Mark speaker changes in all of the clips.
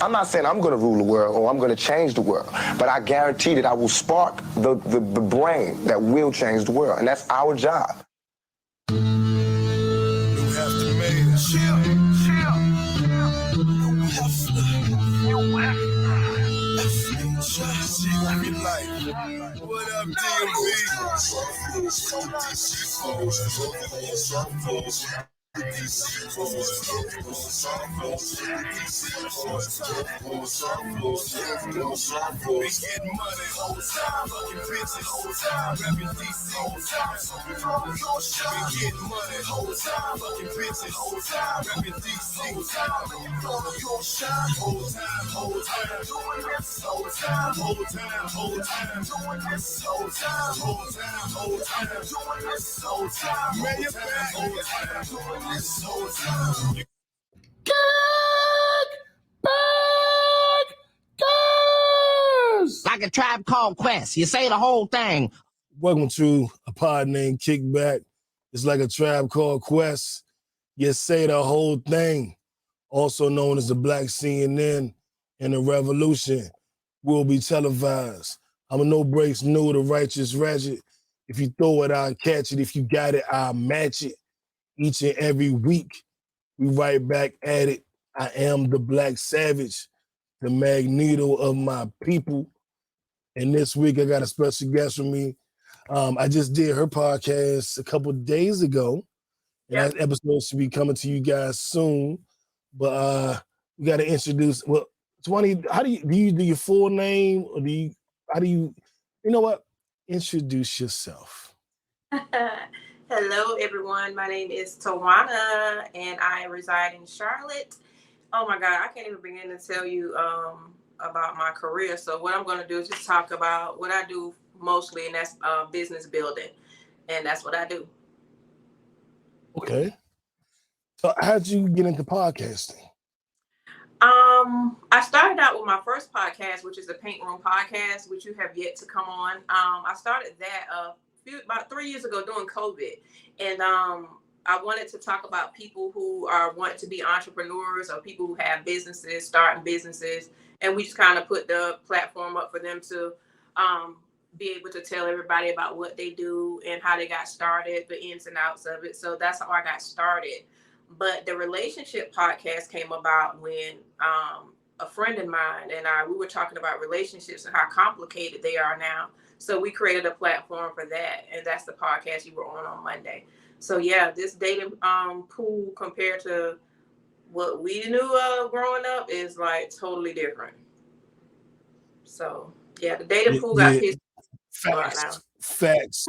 Speaker 1: I'm not saying I'm going to rule the world or I'm going to change the world, but I guarantee that I will spark the brain that will change the world, and that's our job.
Speaker 2: You have to make it. Chill. What up, DMV? We get money whole time, fucking bitches whole time, rapping DC whole time. We get money whole time, fucking bitches whole time, rapping DC whole time. Your shine whole time, doing this whole time, doing this whole time, doing this whole time, man, you're back whole time, doing this whole time.
Speaker 3: Like a Tribe Called Quest. You say the whole thing.
Speaker 4: Welcome to a Pod Named Kickback. It's like a Tribe Called Quest. You say the whole thing. Also known as the Black CNN and the Revolution will be televised. I'm a no breaks, no the righteous ratchet. If you throw it, I'll catch it. If you got it, I'll match it. Each and every week, we right back at it. I am the Black Savage, the Magneto of my people. And this week, I got a special guest with me. I just did her podcast a couple days ago. And that episode should be coming to you guys soon. But we got to introduce, well, Towannia, how do you do your full name? Or you know what? Introduce yourself.
Speaker 5: Hello, everyone. My name is Towannia, and I reside in Charlotte. Oh my God, I can't even begin to tell you about my career. So what I'm going to do is just talk about what I do mostly, and that's business building, and that's what I do.
Speaker 4: Okay. So how'd you get into podcasting?
Speaker 5: I started out with my first podcast, which is the Paint Room Podcast, which you have yet to come on. I started that about 3 years ago during COVID, and I wanted to talk about people who want to be entrepreneurs or people who have businesses, starting businesses, and we just kind of put the platform up for them to be able to tell everybody about what they do and how they got started, the ins and outs of it. So that's how I got started. But the relationship podcast came about when a friend of mine and we were talking about relationships and how complicated they are now. So we created a platform for that, and that's the podcast you were on Monday. So yeah, this dating pool compared to what we knew of growing up is like totally different. So yeah, the dating pool got pissed.
Speaker 4: Facts.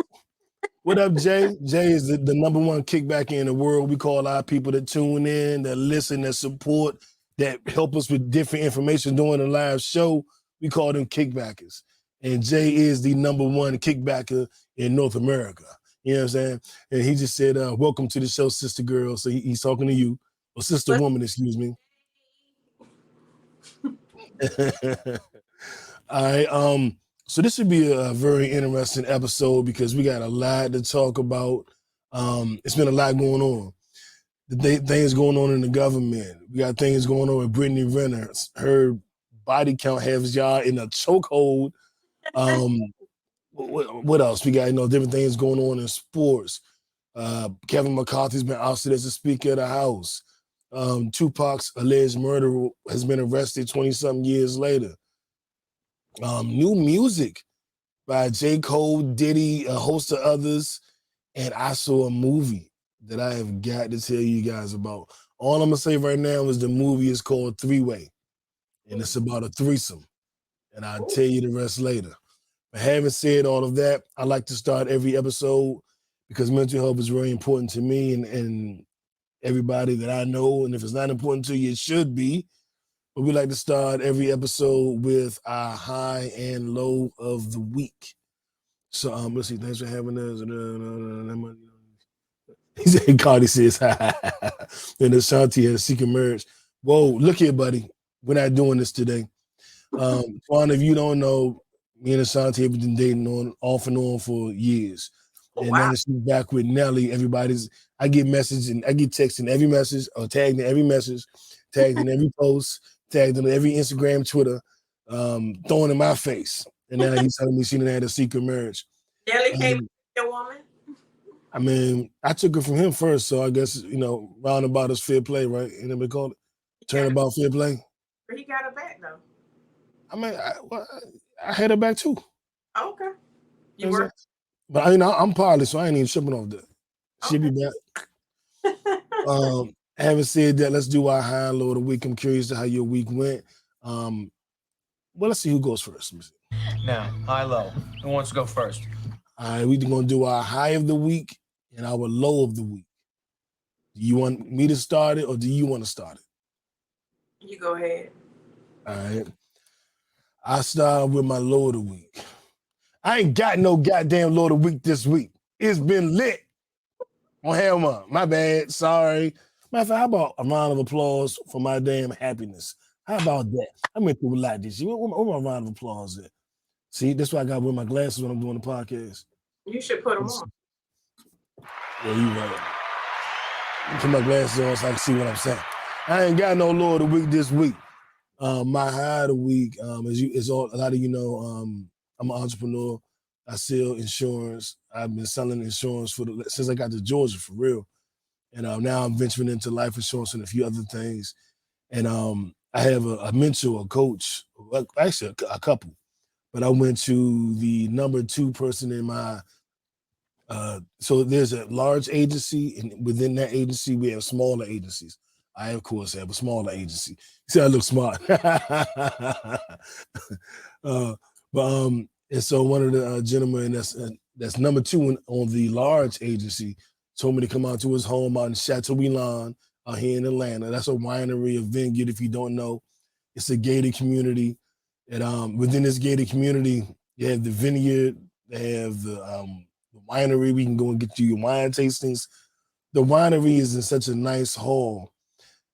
Speaker 4: What up, Jay? Jay is the number one kickbacker in the world. We call our people that tune in, that listen, that support, that help us with different information during the live show. We call them kickbackers. And Jay is the number one kickbacker in North America. You know what I'm saying? And he just said, welcome to the show, sister girl. So he's talking to you, or sister woman, excuse me. All right. So this should be a very interesting episode because we got a lot to talk about. It's been a lot going on. Things going on in the government. We got things going on with Brittany Renner. Her body count has y'all in a chokehold. What else? We got, different things going on in sports. Kevin McCarthy's been ousted as the Speaker of the House. Tupac's alleged murderer has been arrested 20-something years later. New music by J. Cole, Diddy, a host of others, and I saw a movie that I have got to tell you guys about. All I'm gonna say right now is the movie is called Three-Way, and it's about a threesome, and I'll tell you the rest later. But having said all of that, I like to start every episode because mental health is very important to me and everybody that I know, and if it's not important to you, it should be. But we like to start every episode with our high and low of the week. So let's see. Thanks for having us. He said, Cardi says, and Ashanti has a secret marriage. Whoa, look here, buddy. We're not doing this today. Juan, if you don't know, me and Ashanti have been dating off and on for years. And now that she's back with Nelly, I get messages and I get texts in every message or tagged in every message, tagged in every post, tagged him every Instagram, Twitter, throwing in my face. And now he's telling me she didn't have a secret marriage.
Speaker 5: Nelly came with your woman?
Speaker 4: I mean, I took it from him first, so I guess, roundabout is fair play, right? You know what they call it? Turnabout fair play.
Speaker 5: But he got her back, though.
Speaker 4: I mean, I had her back too.
Speaker 5: Okay. You
Speaker 4: Is
Speaker 5: were?
Speaker 4: it? But I'm poly, so I ain't even tripping off that. She'll be back. Having said that, let's do our high and low of the week. I'm curious to how your week went. Well, let's see who goes first.
Speaker 6: Now, high low. Who wants to go first?
Speaker 4: All right, we're gonna do our high of the week and our low of the week. Do you want me to start it or do you want to start it?
Speaker 5: You go ahead.
Speaker 4: All right. I start with my low of the week. I ain't got no goddamn low of the week this week. It's been lit. Oh, hell no. My bad. Sorry. Matter of fact, how about a round of applause for my damn happiness? How about that? I went through a lot this year. Where my round of applause at? See, that's why I got to wear my glasses when I'm doing the podcast.
Speaker 5: You should put them on.
Speaker 4: Yeah, you right. Put my glasses on so I can see what I'm saying. I ain't got no low of the week this week. My high of the week, as a lot of you know, I'm an entrepreneur. I sell insurance. I've been selling insurance since I got to Georgia, for real. And now I'm venturing into life insurance and a few other things. And I have a mentor, a coach, actually a couple. But I went to the number 2 person in my, so there's a large agency, and within that agency, we have smaller agencies. I, of course, have a smaller agency. See, I look smart. And so one of the gentlemen that's number 2 on the large agency told me to come out to his home out in Chateauguay out here in Atlanta. That's a winery, a vineyard, if you don't know. It's a gated community. And within this gated community, you have the vineyard, they have the winery. We can go and get you your wine tastings. The winery is in such a nice hall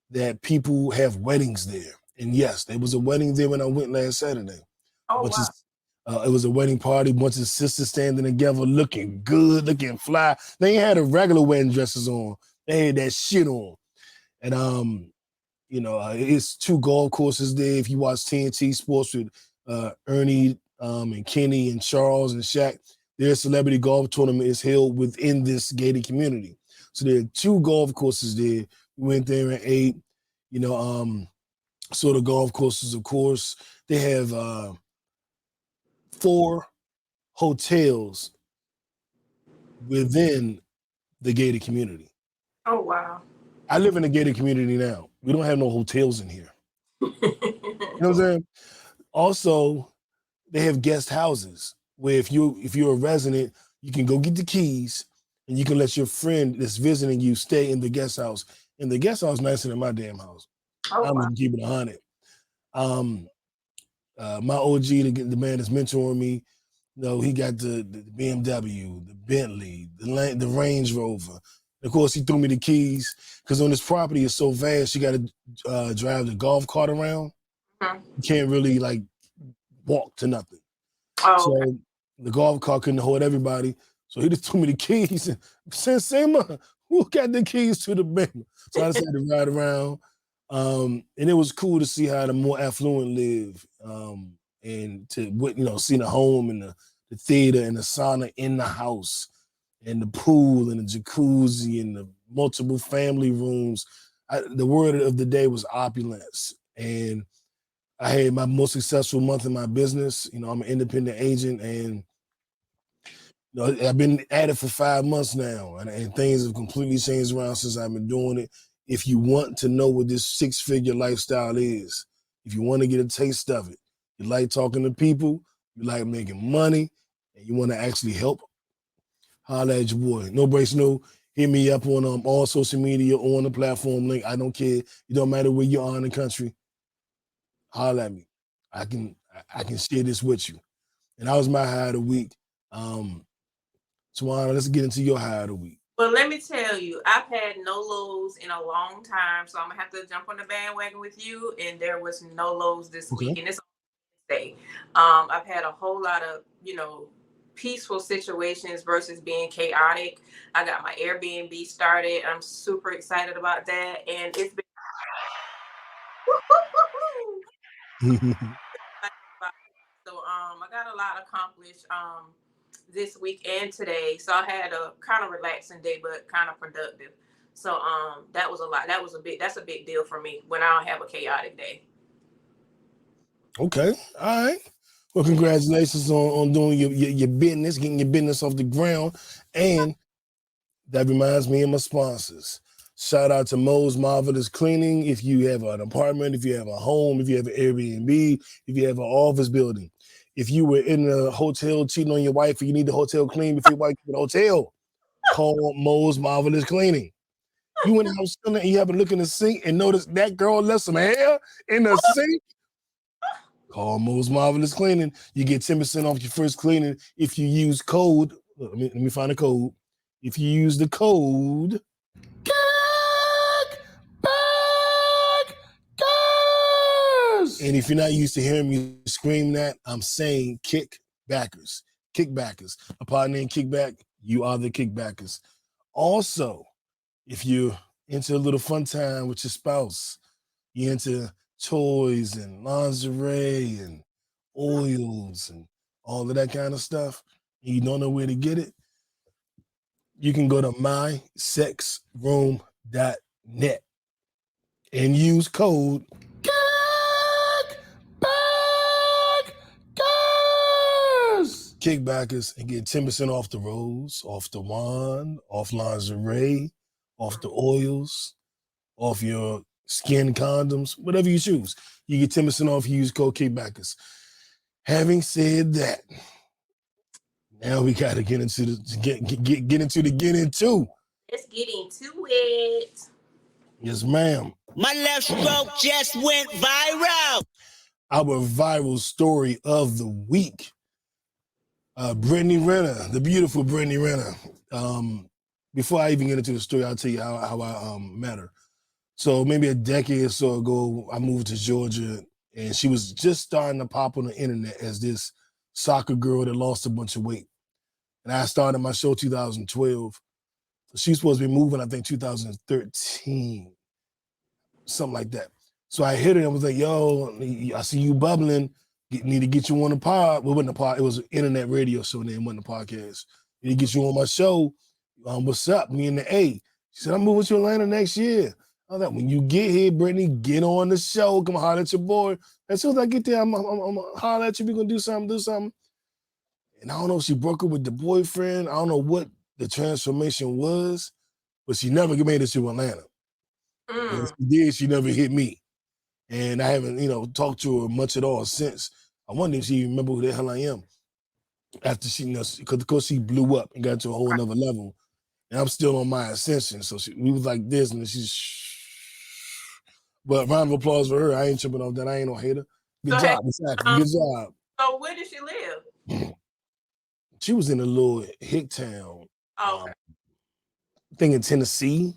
Speaker 4: that people have weddings there. And yes, there was a wedding there when I went last Saturday.
Speaker 5: Oh, wow.
Speaker 4: It was a wedding party, bunch of sisters standing together, looking good, looking fly. They ain't had the regular wedding dresses on. They had that shit on. And it's 2 golf courses there. If you watch TNT Sports with Ernie and Kenny and Charles and Shaq, their celebrity golf tournament is held within this gated community. So there are 2 golf courses there. We went there and ate, so the golf courses, of course, they have 4 hotels within the gated community.
Speaker 5: Oh, wow.
Speaker 4: I live in a gated community now. We don't have no hotels in here. You know what I'm saying? Also, they have guest houses where if you're a resident, you can go get the keys and you can let your friend that's visiting you stay in the guest house. And the guest house is nicer than my damn house.
Speaker 5: Oh,
Speaker 4: I'm
Speaker 5: wow.
Speaker 4: gonna keep it 100. My OG, the man that's mentoring me, he got the BMW, the Bentley, the Range Rover. Of course, he threw me the keys because on this property is so vast, you got to drive the golf cart around.
Speaker 5: Mm-hmm.
Speaker 4: You can't really walk to nothing.
Speaker 5: Oh,
Speaker 4: So
Speaker 5: okay.
Speaker 4: the golf cart couldn't hold everybody. So he just threw me the keys and said, Sema, who got the keys to the Bentley? So I decided to ride around. And it was cool to see how the more affluent live and to, see the home and the theater and the sauna in the house and the pool and the jacuzzi and the multiple family rooms. The word of the day was opulence. And I had my most successful month in my business. I'm an independent agent and I've been at it for 5 months now and things have completely changed around since I've been doing it. If you want to know what this 6-figure lifestyle is, if you want to get a taste of it, you like talking to people, you like making money, and you want to actually help, holla at your boy. No breaks, no. Hit me up on all social media, on the platform link. I don't care. It don't matter where you are in the country. Holla at me. I can share this with you. And that was my high of the week. Tawannia, let's get into your high of the week.
Speaker 5: Well, let me tell you, I've had no lows in a long time, so I'm gonna have to jump on the bandwagon with you. And there was no lows this week, and it's Wednesday. I've had a whole lot of, peaceful situations versus being chaotic. I got my Airbnb started. I'm super excited about that, and it's been So I got a lot accomplished this week and today. So I had a kind of relaxing day, but kind of productive. So that was a lot. That's a big deal for me when I don't have a chaotic day.
Speaker 4: Okay, all right. Well, congratulations on doing your business, getting your business off the ground. And that reminds me of my sponsors. Shout out to Mo's Marvelous Cleaning. If you have an apartment, if you have a home, if you have an Airbnb, if you have an office building, if you were in a hotel cheating on your wife and you need the hotel clean before your wife get the hotel, call Mo's Marvelous Cleaning. You in the house and you happen to look in the sink and notice that girl left some hair in the sink. Call Mo's Marvelous Cleaning. You get 10% off your first cleaning if you use code. Let me find a code. If you use the code Kickbackers. And if you're not used to hearing me scream that, I'm saying kickbackers. Kickbackers. A Pod Named Kickback, you are the kickbackers. Also, if you're into a little fun time with your spouse, you're into toys and lingerie and oils and all of that kind of stuff, and you don't know where to get it, you can go to mysexroom.net and use code Kickbackers and get 10% off the rose, off the wand, off lingerie, off the oils, off your skin condoms, whatever you choose. You get 10% off, you use code Kickbackers. Having said that, now we gotta get into the get into the get into.
Speaker 5: Let's get into it.
Speaker 4: Yes, ma'am.
Speaker 3: My left stroke just went viral.
Speaker 4: Our viral story of the week. Brittany Renner, the beautiful Brittany Renner. Before I even get into the story, I'll tell you how I met her. So maybe a decade or so ago, I moved to Georgia, and she was just starting to pop on the internet as this soccer girl that lost a bunch of weight. And I started my show 2012. So she's supposed to be moving, I think, 2013, something like that. So I hit her and was like, yo, I see you bubbling. Need to get you on the pod. Well, it wasn't a pod. It was an internet radio show, and it wasn't a podcast. Need to get you on my show. What's up? Me and the A. She said, I'm moving to Atlanta next year. I was like, when you get here, Brittany, get on the show. Come holler at your boy. As soon as I get there, I'm holler at you. We're going to do something. And I don't know if she broke up with the boyfriend. I don't know what the transformation was, but she never made it to Atlanta. And if she did, she never hit me. And I haven't, talked to her much at all since. I wonder if she remember who the hell I am. After she, because she blew up and got to a whole nother level. And I'm still on my ascension. So we was like this, and she's But round of applause for her. I ain't tripping off that. I ain't no hater. Good job, exactly. Good job.
Speaker 5: So where did she live?
Speaker 4: She was in a little hick town.
Speaker 5: Oh, okay.
Speaker 4: I think in Tennessee.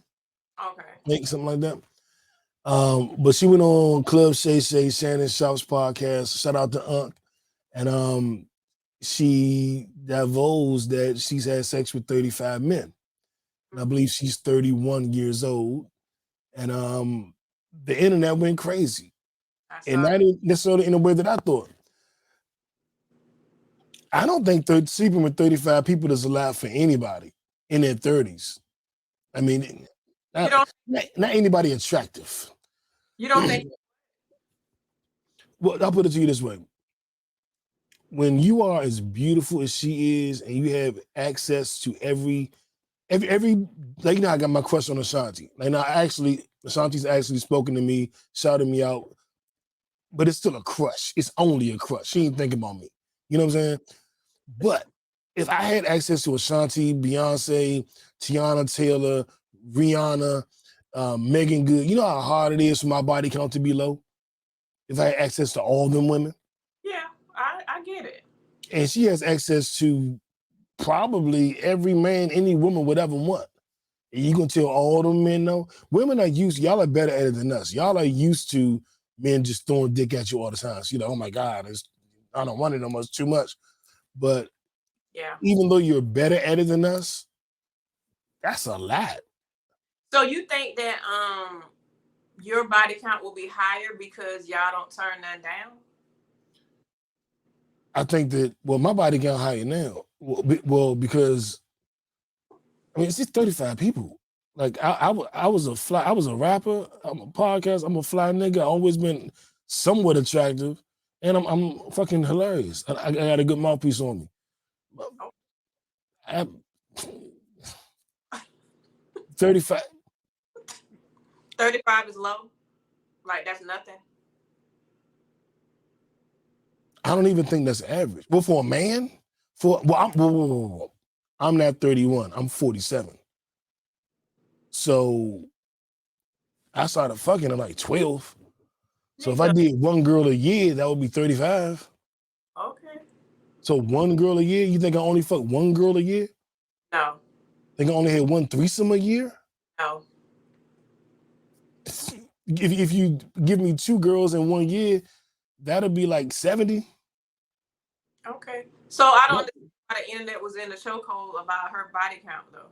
Speaker 5: Okay.
Speaker 4: I think something like that. But she went on Club Shay Shannon Sharp's podcast. Shout out to Unc. And she divulged that she's had sex with 35 men. And I believe she's 31 years old. And the internet went crazy. And not necessarily in a way that I thought. I don't think sleeping with 35 people is allowed for anybody in their 30s. I mean, not anybody attractive.
Speaker 5: You don't think?
Speaker 4: Well, I'll put it to you this way. When you are as beautiful as she is and you have access to every like, I got my crush on Ashanti. Like, now Ashanti's actually spoken to me, shouted me out, but it's still a crush. It's only a crush. She ain't thinking about me. You know what I'm saying? But if I had access to Ashanti, Beyonce, Tiana Taylor, Rihanna, Megan Good, you know how hard it is for my body count to be low? If I had access to all them women?
Speaker 5: Yeah, I get it.
Speaker 4: And she has access to probably every man, any woman would ever want. And you gonna tell all them men no? Women are y'all are better at it than us. Y'all are used to men just throwing dick at you all the time. So you're like, oh my God, I don't want it no much, too much. But
Speaker 5: yeah,
Speaker 4: even though you're better at it than us, that's a lot.
Speaker 5: So you think that your body count will be higher because y'all don't turn none down?
Speaker 4: I think that, well, my body count higher now. Well, because I mean, it's just 35 people. Like I was a rapper. I'm a podcast. I'm a fly nigga. I always been somewhat attractive, and I'm fucking hilarious. I got a good mouthpiece on me. I, 35.
Speaker 5: 35 is low. Like that's nothing.
Speaker 4: I don't even think that's average. Well, for a man, I'm not 31. I'm 47. So I started fucking at like 12. So if I did one girl a year, that would be 35.
Speaker 5: Okay.
Speaker 4: So one girl a year, you think I only fuck one girl a year?
Speaker 5: No.
Speaker 4: Think I only had one threesome a year?
Speaker 5: No.
Speaker 4: If you give me two girls in 1 year, that'll be like 70.
Speaker 5: Okay. So I don't understand why the internet was in the chokehold about her body count though.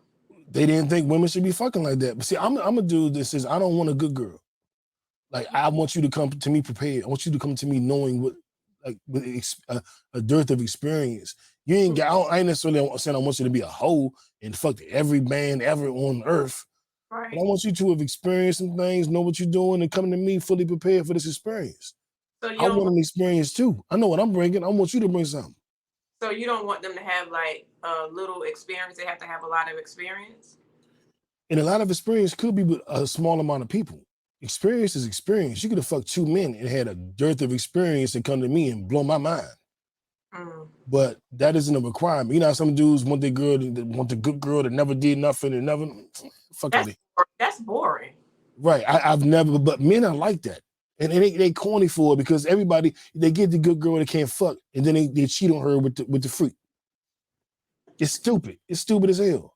Speaker 4: They didn't think women should be fucking like that. But see, I'm a dude that says I don't want a good girl. Like I want you to come to me prepared. I want you to come to me knowing what, like, with a dearth of experience. You ain't got. I ain't necessarily saying I want you to be a hoe and fuck every man ever on earth.
Speaker 5: Right.
Speaker 4: But I want you to have experienced some things, know what you're doing, and come to me fully prepared for this experience.
Speaker 5: So you
Speaker 4: I want an experience too. I know what I'm bringing. I want you to bring something.
Speaker 5: So you don't want them to have like a little experience. They have to have a lot of experience.
Speaker 4: And a lot of experience could be with a small amount of people. Experience is experience. You could have fucked two men and had a dearth of experience and come to me and blow my mind. But that isn't a requirement. You know how some dudes want the good girl that never did nothing and never fuck it.
Speaker 5: That's boring.
Speaker 4: Right. I've never, but men are like that. And they corny for it because everybody, they get the good girl that can't fuck and then they cheat on her with the freak. It's stupid. It's stupid as hell.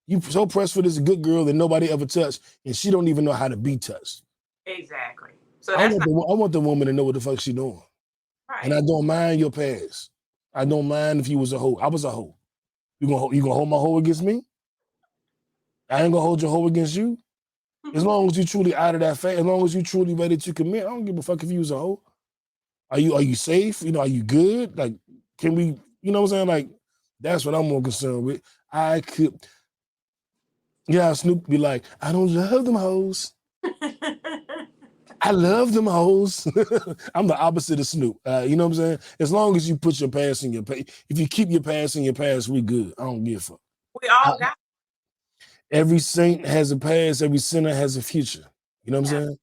Speaker 4: You so pressed for this good girl that nobody ever touched and she don't even know how to be touched.
Speaker 5: Exactly. So
Speaker 4: I want the woman to know what the fuck she doing.
Speaker 5: Right.
Speaker 4: And I don't mind your past. I don't mind if you was a hoe. I was a hoe. You gonna hold my hoe against me? I ain't gonna hold your hoe against you. As long as you truly out of that phase, as long as you truly ready to commit, I don't give a fuck if you was a hoe. Are you safe? You know, are you good? Like, can we, you know what I'm saying? Like, that's what I'm more concerned with. Snoop be like, I don't love them hoes. I love them hoes. I'm the opposite of Snoop. You know what I'm saying? As long as you put your past in your past, if you keep your past in your past, we good. I don't give a fuck.
Speaker 5: We all got.
Speaker 4: Every saint has a past. Every sinner has a future. You know what I'm saying?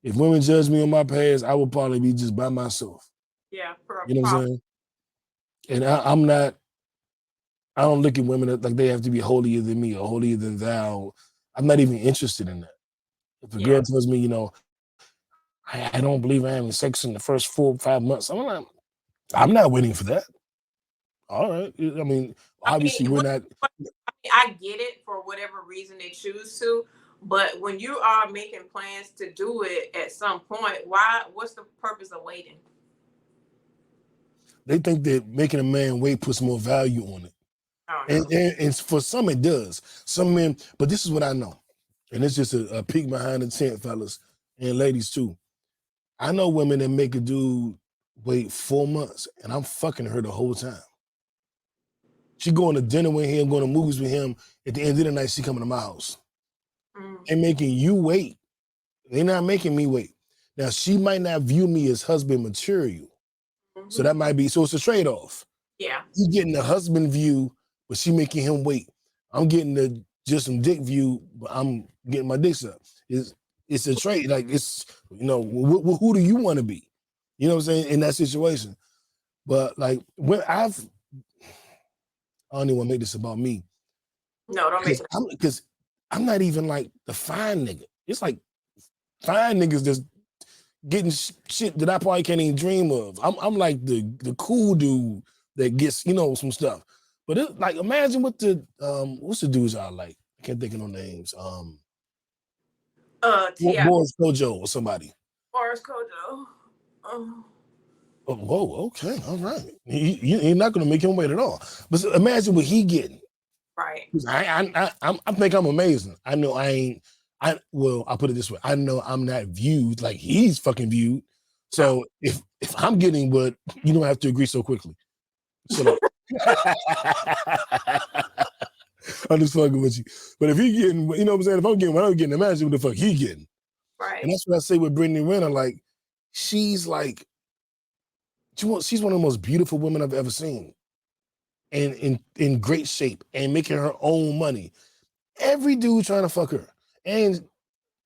Speaker 4: If women judge me on my past, I would probably be just by myself.
Speaker 5: Yeah.
Speaker 4: You know what I'm saying? And I don't look at women like they have to be holier than me or holier than thou. I'm not even interested in that. If a girl tells me, you know, I don't believe in having sex in the first 4 or 5 months, I'm not waiting for that. All right. I mean, obviously we're not.
Speaker 5: I get it for whatever reason they choose to, but when you are making plans to do it at some point, what's the purpose of waiting?
Speaker 4: They think that making a man wait puts more value on it. And for some it does. Some men, but this is what I know. And it's just a peek behind the tent, fellas and ladies too. I know women that make a dude wait 4 months and I'm fucking her the whole time. She going to dinner with him, going to movies with him. At the end of the night, she coming to my house. And making you wait. They're not making me wait. Now, she might not view me as husband material. So that might be, so it's a trade-off.
Speaker 5: Yeah.
Speaker 4: He getting the husband view, but she making him wait. I'm getting the just some dick view, but I'm getting my dicks up. It's a trade. Like, it's, you know, who do you want to be? You know what I'm saying? In that situation. But like, when I don't even want to make this about me.
Speaker 5: No, don't make it.
Speaker 4: Because I'm not even like the fine nigga. It's like fine niggas just getting shit that I probably can't even dream of. I'm like the cool dude that gets, you know, some stuff. But it, like, imagine what what's the dudes I like? I can't think of no names. Boris Kojo or somebody.
Speaker 5: Boris Kojo.
Speaker 4: Oh, whoa, okay, all right. You're not gonna make him wait at all. But imagine what he getting.
Speaker 5: Right.
Speaker 4: I think I'm amazing. I know I'm I'll put it this way. I know I'm not viewed like he's fucking viewed. So if I'm getting what, you don't have to agree so quickly. So I'm just fucking with you. But if he getting, you know what I'm saying? If I'm getting what I'm getting, imagine what the fuck he getting.
Speaker 5: Right.
Speaker 4: And that's what I say with Brittany Renner. Like, she's like, she's one of the most beautiful women I've ever seen. And in great shape and making her own money. Every dude trying to fuck her. And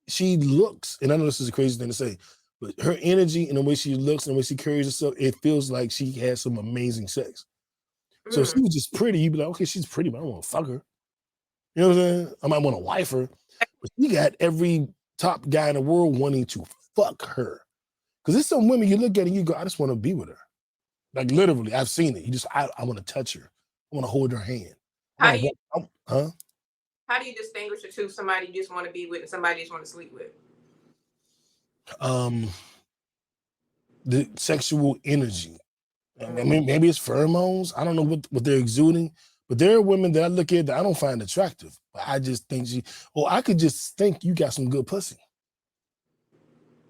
Speaker 4: she looks, and I know this is a crazy thing to say, but her energy and the way she looks and the way she carries herself, it feels like she has some amazing sex. So if she was just pretty, you'd be like, okay, she's pretty, but I don't want to fuck her. You know what I'm saying? I might want to wife her. But she got every top guy in the world wanting to fuck her. Because there's some women you look at and you go, I just want to be with her. Like literally, I've seen it. I want to touch her. I want to hold her hand.
Speaker 5: How do you
Speaker 4: Huh?
Speaker 5: distinguish the two? Somebody you just want to be with and somebody you just want to sleep with?
Speaker 4: The sexual energy. I mean, maybe it's pheromones. I don't know what they're exuding, but there are women that I look at that I don't find attractive. But I just think I could just think you got some good pussy.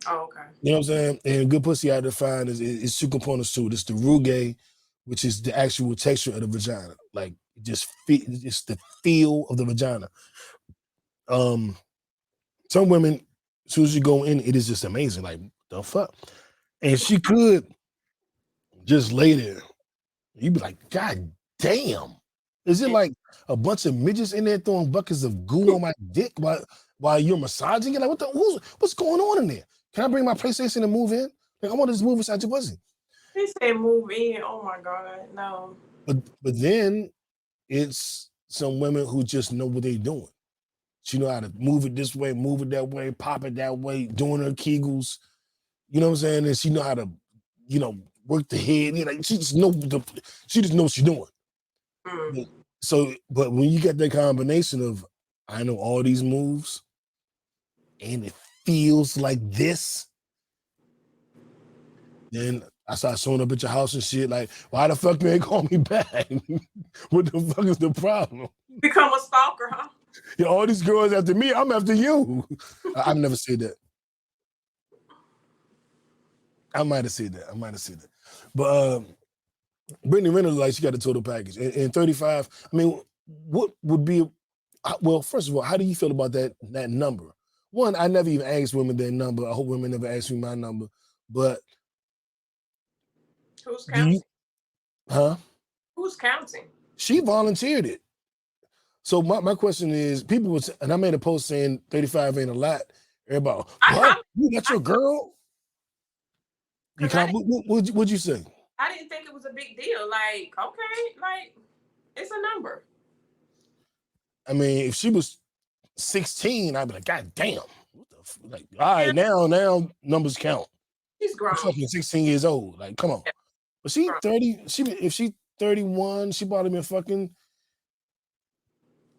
Speaker 5: Oh, okay.
Speaker 4: You know what I'm saying? And good pussy I define is two components to it. It's the rugae, which is the actual texture of the vagina. Like it's the feel of the vagina. Some women, as soon as you go in, it is just amazing. Like, the fuck? And she could just lay there. You'd be like, God damn. Is it like a bunch of midgets in there throwing buckets of goo on my dick while you're massaging it? Like, what's going on in there? Can I bring my PlayStation and move in? Like, I want to just move inside your pussy.
Speaker 5: He said move in. Oh my God, no.
Speaker 4: But then it's some women who just know what they're doing. She know how to move it this way, move it that way, pop it that way, doing her Kegels. You know what I'm saying? And she know how to, work the head. She just knows what she's doing. But when you get that combination of, I know all these moves, and it feels like this, then I start showing up at your house and shit. Like, why the fuck you ain't call me back? What the fuck is the problem?
Speaker 5: Become a stalker, huh?
Speaker 4: Yeah, all these girls after me, I'm after you. I've never said that. I might have said that. But Brittany Renner, like, she got a total package. And 35, I mean, what would be, well, first of all, how do you feel about that number? One, I never even asked women their number. I hope women never ask me my number. But
Speaker 5: who's counting? Who's counting?
Speaker 4: She volunteered it. So my question is, people would, and I made a post saying 35 ain't a lot. Everybody, what? You got your girl? You can't. What'd you say?
Speaker 5: I didn't think it was a big deal. Like, okay, like, it's a number.
Speaker 4: I mean, if she was 16, I'd be like, God damn. What the like, all right, now numbers count.
Speaker 5: She's grown.
Speaker 4: She's fucking 16 years old. Like, come on. But she 30, if she 31, she probably been fucking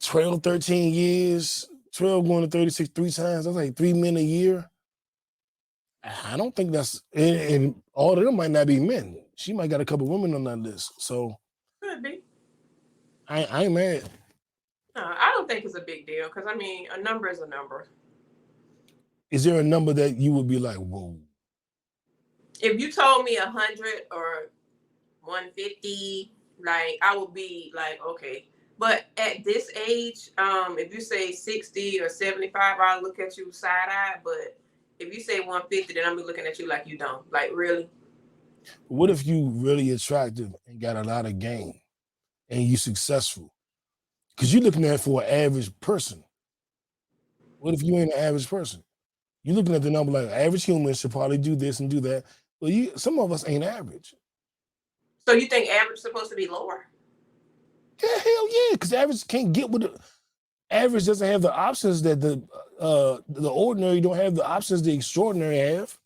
Speaker 4: 12, 13 years, 12 going to 36 3 times. That's like 3 men a year. I don't think that's, and all of them might not be men. She might got a couple women on that list. So
Speaker 5: could be.
Speaker 4: I ain't mad.
Speaker 5: No, I don't think it's a big deal because, I mean, a number is a number.
Speaker 4: Is there a number that you would be like, whoa?
Speaker 5: If you told me 100 or 150, like, I would be like, okay. But at this age, if you say 60 or 75, I'll look at you side-eye. But if you say 150, then I'm be looking at you like you don't. Like, really?
Speaker 4: What if you really attractive and got a lot of game and you successful? Because you're looking at it for an average person. What if you ain't an average person? You're looking at the number like average human should probably do this and do that. Well, some of us ain't average.
Speaker 5: So you think average is supposed to be lower?
Speaker 4: Yeah, hell yeah, because average can't get with the average doesn't have the options that the ordinary don't have the options the extraordinary have.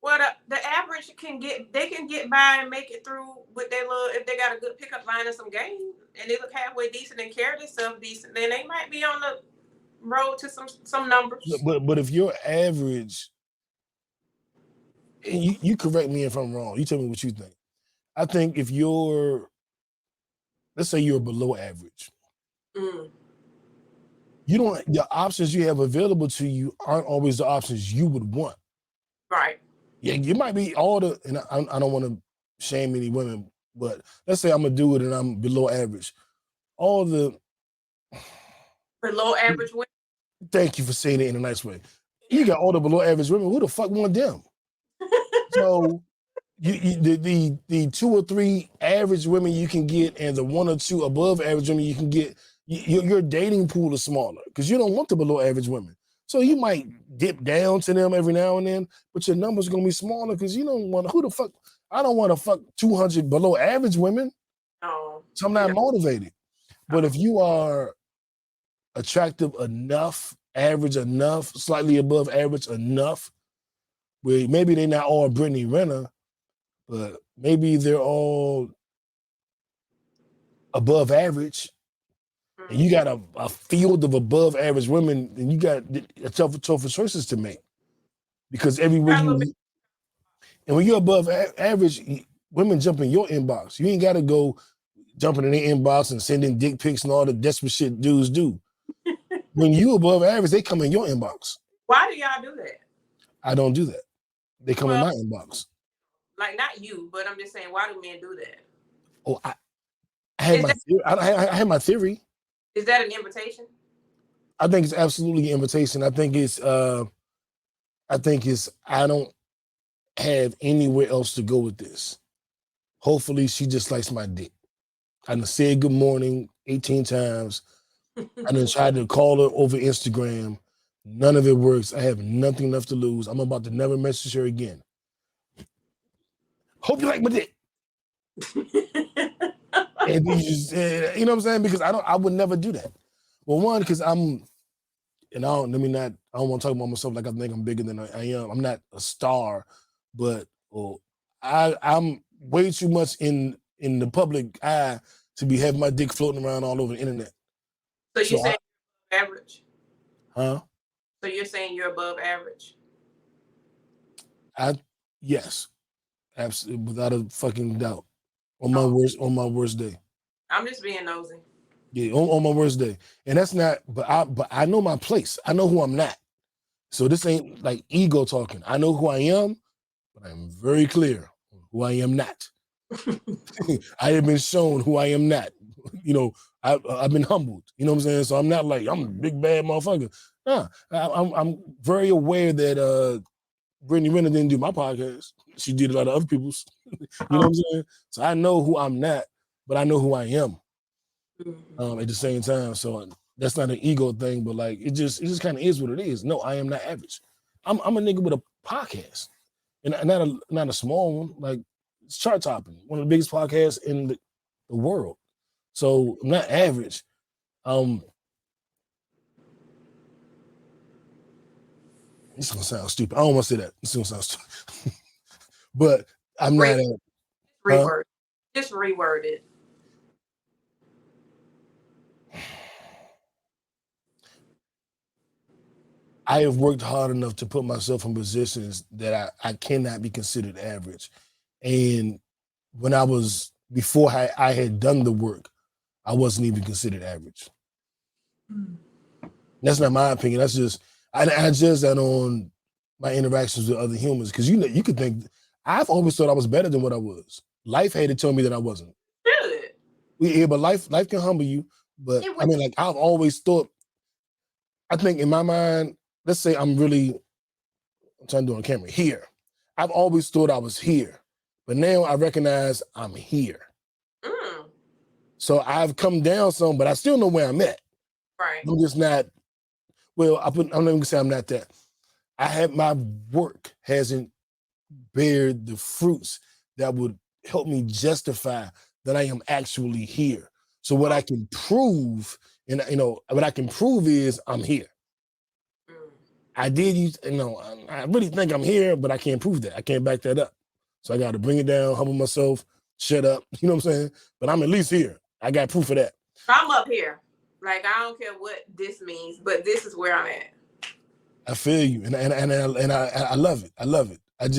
Speaker 5: Well, the average can get by and make it through with their little, if they got a good pickup line and some game and they look halfway decent and carry themselves decent, then they might be on the road to some numbers.
Speaker 4: But if you're average, and you correct me if I'm wrong, you tell me what you think. I think if you're, let's say you're below average. you don't. The options you have available to you aren't always the options you would want.
Speaker 5: Right.
Speaker 4: Yeah, you might be all the, and I don't want to shame any women, but let's say I'm a dude and I'm below average. All the
Speaker 5: Below average women.
Speaker 4: Thank you for saying it in a nice way. You got all the below average women. Who the fuck want them? So the 2 or 3 average women you can get, and the 1 or 2 above average women you can get, your dating pool is smaller because you don't want the below average women. So you might dip down to them every now and then, but your number's gonna be smaller because you don't want who the fuck. I don't want to fuck 200 below average women.
Speaker 5: No.
Speaker 4: So I'm not motivated. But if you are attractive enough, average enough, slightly above average enough, where maybe they're not all Brittany Renner, but maybe they're all above average, and you got a field of above average women, and you got tougher choices to make. Because everywhere and when you're above average, women jump in your inbox. You ain't got to go jumping in their inbox and sending dick pics and all the desperate shit dudes do. When you above average, they come in your inbox.
Speaker 5: Why do y'all do that?
Speaker 4: I don't do that. They come in my inbox.
Speaker 5: Like, not you, but I'm just saying, why do men do that?
Speaker 4: Oh, I had my theory.
Speaker 5: Is that an invitation?
Speaker 4: I think it's absolutely an invitation. I don't have anywhere else to go with this. Hopefully she just likes my dick. I done said good morning 18 times. I done tried to call her over Instagram. None of it works. I have nothing left to lose. I'm about to never message her again. Hope you like my dick. And you just, you know what I'm saying? Because I would never do that. Well, one, because I don't want to talk about myself like I think I'm bigger than I am. I'm not a star, but I'm way too much in the public eye to be having my dick floating around all over the internet.
Speaker 5: So you're saying you're average?
Speaker 4: Huh?
Speaker 5: So you're saying you're above average?
Speaker 4: Yes, absolutely, without a fucking doubt. On my worst day.
Speaker 5: I'm just being nosy.
Speaker 4: Yeah, on my worst day. And that's not, but I know my place. I know who I'm not. So this ain't like ego talking. I know who I am, but I'm very clear who I am not. I have been shown who I am not. You know, I've been humbled. You know what I'm saying? So I'm not like, I'm a big bad motherfucker. Nah, I'm very aware that Brittany Renner didn't do my podcast. She did a lot of other people's. You know what I'm saying? So I know who I'm not, but I know who I am at the same time. So that's not an ego thing, but like it just kind of is what it is. No, I am not average. I'm a nigga with a podcast, and not a small one. Like it's chart topping, one of the biggest podcasts in the world. So I'm not average. This is gonna sound stupid. I don't want to say that. This is gonna sound stupid. But I'm not at
Speaker 5: reword. Just reword it.
Speaker 4: I have worked hard enough to put myself in positions that I cannot be considered average. And when before I had done the work, I wasn't even considered average. That's not my opinion. That's just, I judge that on my interactions with other humans. Because you could think, I've always thought I was better than what I was. Life had to tell me that I wasn't.
Speaker 5: Good.
Speaker 4: Yeah, but life can humble you. But I mean, like I've always thought, I think in my mind, let's say I'm trying to do it on camera, here. I've always thought I was here. But now I recognize I'm here. So I've come down some, but I still know where I'm at.
Speaker 5: Right.
Speaker 4: I'm just not, well, I'm not even gonna say I'm not that. My work hasn't bared the fruits that would help me justify that I am actually here. So what I can prove, and what I can prove is I'm here. I really think I'm here, but I can't prove that. I can't back that up. So I got to bring it down, humble myself, shut up. You know what I'm saying? But I'm at least here. I got proof of that.
Speaker 5: I'm up here. Like, I don't care what this means, but this is where I'm at.
Speaker 4: I feel you, and I love it. I love it. I'm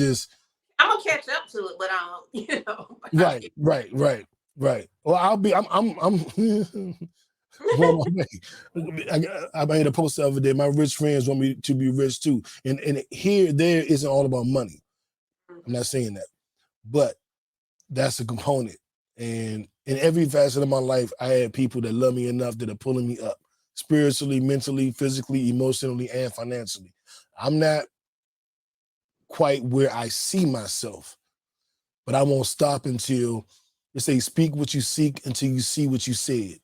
Speaker 5: gonna catch up to it, but I don't,
Speaker 4: Right. Well, I'm I'm on my way. I made a post the other day. My rich friends want me to be rich too. And there isn't all about money. I'm not saying that. But that's a component. And in every facet of my life, I had people that love me enough that are pulling me up spiritually, mentally, physically, emotionally, and financially. I'm not quite where I see myself, but I won't stop until they say, speak what you seek until you see what you said.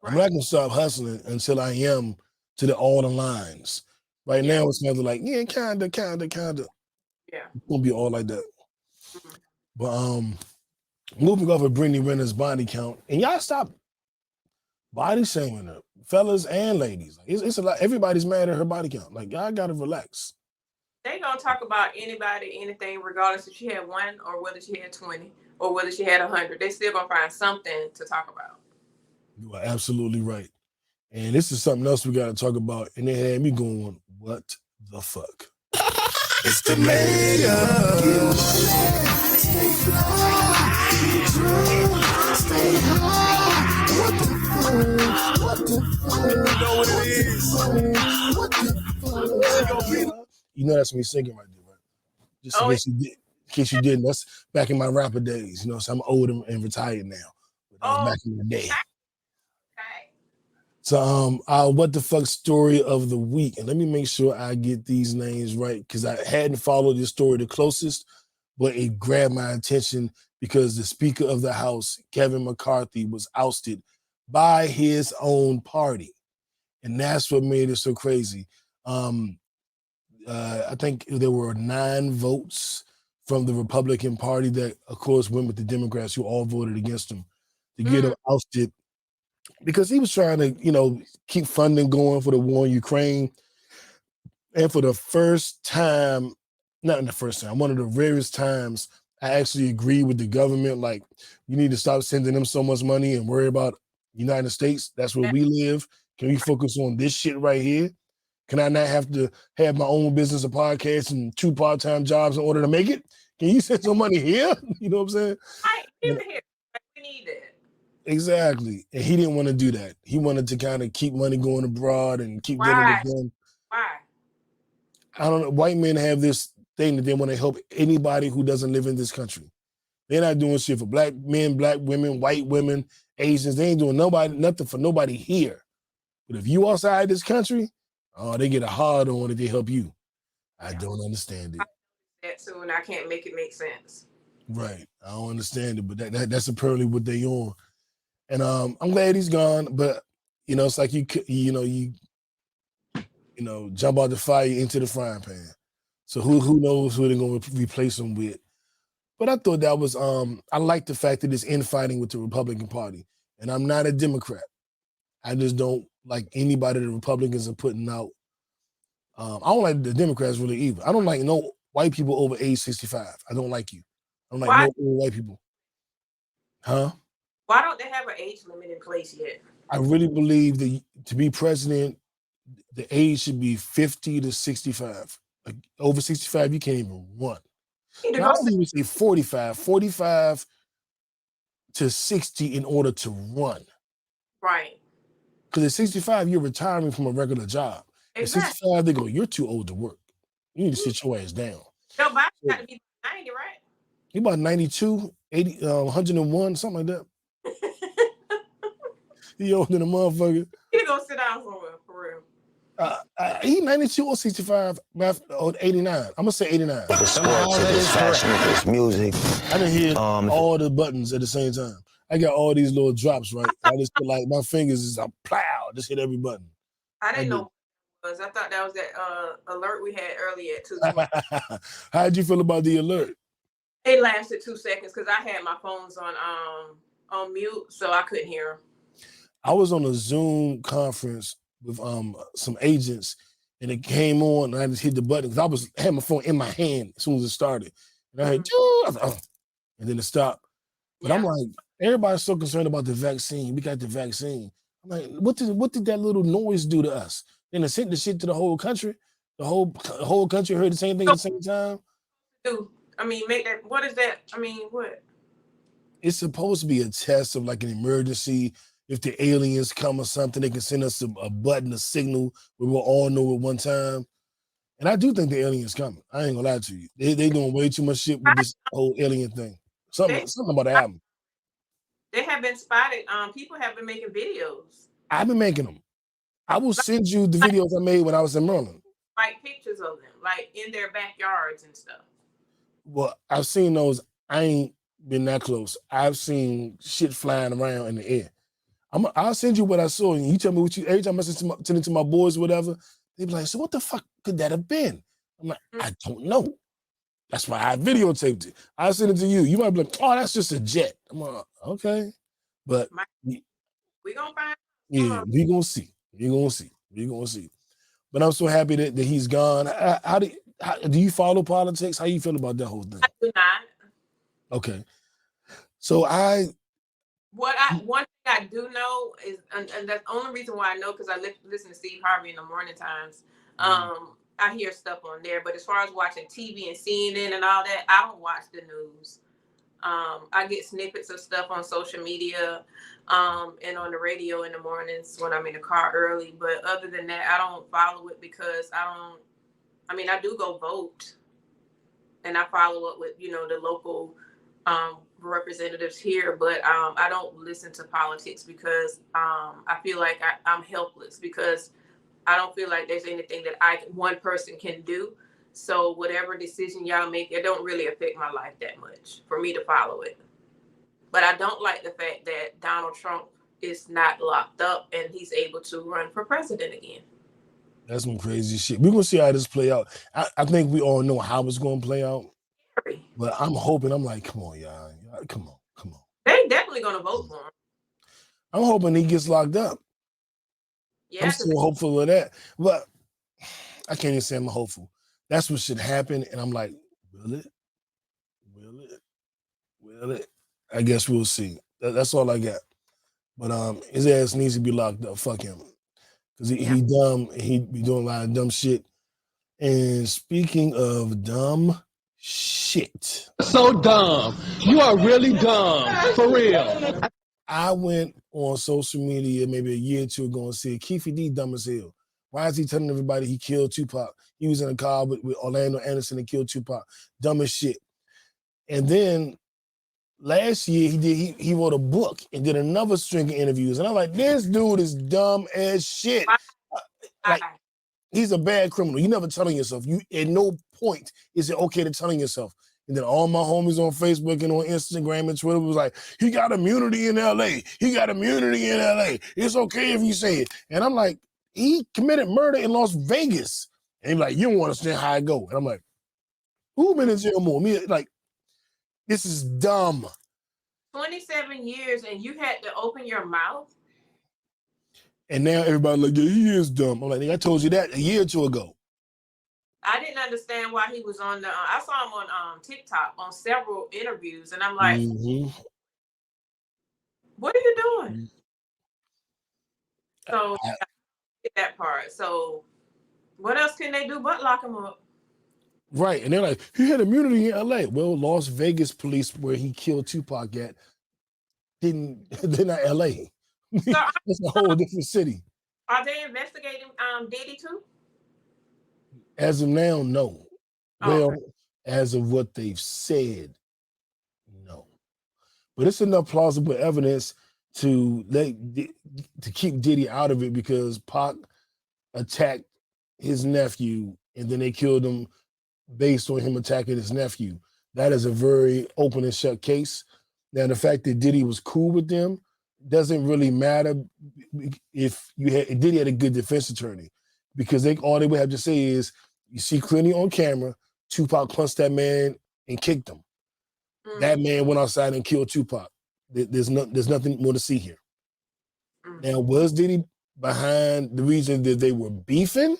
Speaker 4: I'm not going to stop hustling until I am to all the lines. Right now, it's kind of like, yeah, kind of.
Speaker 5: Yeah.
Speaker 4: It's going to be all like that. But moving off of Brittany Renner's body count, and y'all stop body shaming her, fellas and ladies. It's a lot. Everybody's mad at her body count. Like, y'all got to relax.
Speaker 5: They gonna talk about anybody, anything, regardless if she had 1 or whether she had 20 or whether she had 100. They still gonna find something to talk about.
Speaker 4: You are absolutely right. And this is something else we got to talk about. And they had me going, what the fuck?
Speaker 2: It's the mayor. Stay fly, stay high. What the fuck? You know what it is. What the fuck?
Speaker 4: You know that's me singing right there, right? Just in case you didn't. That's back in my rapper days. You know, so I'm old and retired now. But that was back in the day.
Speaker 5: Okay.
Speaker 4: So what the fuck story of the week? And let me make sure I get these names right, because I hadn't followed this story the closest, but it grabbed my attention because the Speaker of the House, Kevin McCarthy, was ousted by his own party. And that's what made it so crazy. I think there were 9 votes from the Republican Party that, of course, went with the Democrats, who all voted against him to get him ousted, because he was trying to, keep funding going for the war in Ukraine. And for the first time, not in the first time, one of the rarest times, I actually agree with the government. Like, you need to stop sending them so much money and worry about the United States. That's where we live. Can we focus on this shit right here? Can I not have to have my own business, a podcast, and 2 part-time jobs in order to make it? Can you send some money here? You know what I'm saying?
Speaker 5: Here. We need it.
Speaker 4: Exactly. And he didn't want to do that. He wanted to kind of keep money going abroad and keep dealing with them.
Speaker 5: Why?
Speaker 4: I don't know. White men have this thing that they want to help anybody who doesn't live in this country. They're not doing shit for black men, black women, white women, Asians. They ain't doing nothing for nobody here. But if you outside this country, they get a hard on if they help you. I don't understand it.
Speaker 5: That too, and I can't make it make sense.
Speaker 4: Right. I don't understand it, but that's apparently what they on. And I'm glad he's gone, but it's like you jump out the fire into the frying pan. So who knows who they're gonna replace him with. But I thought that was I like the fact that it's infighting with the Republican Party. And I'm not a Democrat. I just don't like anybody the Republicans are putting out. I don't like the Democrats really either. I don't like no white people over age 65. I don't like you. I don't like no old white people. Huh?
Speaker 5: Why don't they have an age limit in place yet?
Speaker 4: I really believe that to be president, the age should be 50 to 65. Like, over 65, you can't even run. I don't even say 45 to 60 in order to run.
Speaker 5: Right.
Speaker 4: Because at 65, you're retiring from a regular job.
Speaker 5: Exactly.
Speaker 4: At 65, they go, you're too old to work. You need to sit your ass down.
Speaker 5: Joe Biden got to be 90, right?
Speaker 4: He about 92, 80, 101, something like that. He older than a motherfucker.
Speaker 5: He gonna sit down somewhere, for real.
Speaker 4: He 92 or 65, or 89. I'm gonna say 89.
Speaker 1: The sports, it's fashion, it's music.
Speaker 4: I didn't hear all the buttons at the same time. I got all these little drops, right? I just feel like my fingers is plow, just hit every button.
Speaker 5: I didn't know what it was. I thought that was that alert we had earlier at 2.
Speaker 4: How'd you feel about the alert?
Speaker 5: It lasted 2 seconds because I had my phones on mute, so I couldn't hear them.
Speaker 4: I was on a Zoom conference with some agents, and it came on, and I just hit the button because I had my phone in my hand as soon as it started, and I heard, and then it stopped. But I'm like, everybody's so concerned about the vaccine. We got the vaccine. I'm like, what did that little noise do to us? Then it sent the shit to the whole country. The whole country heard the same thing at the same time.
Speaker 5: Dude, I mean, make that. What is that? I mean, what?
Speaker 4: It's supposed to be a test of like an emergency. if the aliens come or something, they can send us a button, a signal where we'll all know at one time. And I do think the aliens coming. I ain't gonna lie to you. They doing way too much shit with this whole alien thing. Something about to happen.
Speaker 5: They have been spotted. People have been making videos.
Speaker 4: I've been making them. I will send you the videos I made when I was in Maryland.
Speaker 5: Like pictures of them, like in their backyards and stuff.
Speaker 4: Well, I've seen those. I ain't been that close. I've seen shit flying around in the air. I'll send you what I saw, and you tell me what you. Every time I send it to my boys, or whatever, they be like, "So what the fuck could that have been?" I'm like, I don't know. That's why I videotaped it. I send it to you. You might be like, "Oh, that's just a jet." I'm like, "Okay," but
Speaker 5: we gonna find.
Speaker 4: Yeah, we gonna see. We gonna see. But I'm so happy that he's gone. How do you follow politics? How you feel about that whole thing?
Speaker 5: I do not.
Speaker 4: Okay. So
Speaker 5: one thing I do know is, and that's the only reason why I know, because I listen to Steve Harvey in the morning times. I hear stuff on there, but as far as watching TV and CNN and all that, I don't watch the news. I get snippets of stuff on social media and on the radio in the mornings when I'm in the car early. But other than that, I don't follow it because I do go vote, and I follow up with, the local representatives here, but I don't listen to politics because I feel like I'm helpless, because I don't feel like there's anything that one person can do. So whatever decision y'all make, it don't really affect my life that much for me to follow it. But I don't like the fact that Donald Trump is not locked up and he's able to run for president again.
Speaker 4: That's some crazy shit. We're gonna see how this play out. I think we all know how it's gonna play out. But I'm hoping, I'm like, come on, y'all. Come on.
Speaker 5: They definitely gonna vote for him.
Speaker 4: I'm hoping he gets locked up. Yeah, I'm still hopeful of that. But I can't even say I'm hopeful. That's what should happen. And I'm like, will it? I guess we'll see. That's all I got. But his ass needs to be locked up. Fuck him. Because he dumb, and he be doing a lot of dumb shit. And speaking of dumb shit.
Speaker 7: So dumb. You are really dumb. For real.
Speaker 4: I went on social media maybe a year or two ago and said, Keefe D dumb as hell. Why is he telling everybody he killed Tupac? He was in a car with Orlando Anderson and killed Tupac. Dumb as shit. And then last year he wrote a book and did another string of interviews. And I'm like, this dude is dumb as shit. Like, he's a bad criminal. You never telling yourself. You at no point is it okay to telling yourself. And then all my homies on Facebook and on Instagram and Twitter was like, he got immunity in LA. He got immunity in LA. It's okay if you say it. And I'm like, he committed murder in Las Vegas. And he's like, you don't understand how I go. And I'm like, who been in jail more? Me, like, this is dumb.
Speaker 5: 27 years and you had to open your mouth?
Speaker 4: And now everybody like, yeah, he is dumb. I'm like, I told you that a year or two ago.
Speaker 5: I didn't understand why he was on I saw him on TikTok on several interviews, and I'm like, what are you doing? So I get that part. So what else can they do but lock him up?
Speaker 4: Right. And they're like, he had immunity in LA. Well, Las Vegas police, where he killed Tupac at, they're not LA. So it's a whole different city.
Speaker 5: Are they investigating Diddy too?
Speaker 4: As of now, no. Well, as of what they've said, no. But it's enough plausible evidence to keep Diddy out of it, because Pac attacked his nephew and then they killed him based on him attacking his nephew. That is a very open and shut case. Now, the fact that Diddy was cool with them doesn't really matter if Diddy had a good defense attorney, because all they would have to say is, you see clearly on camera, Tupac punched that man and kicked him. That man went outside and killed Tupac. There's nothing more to see here. Now, was Diddy behind the reason that they were beefing?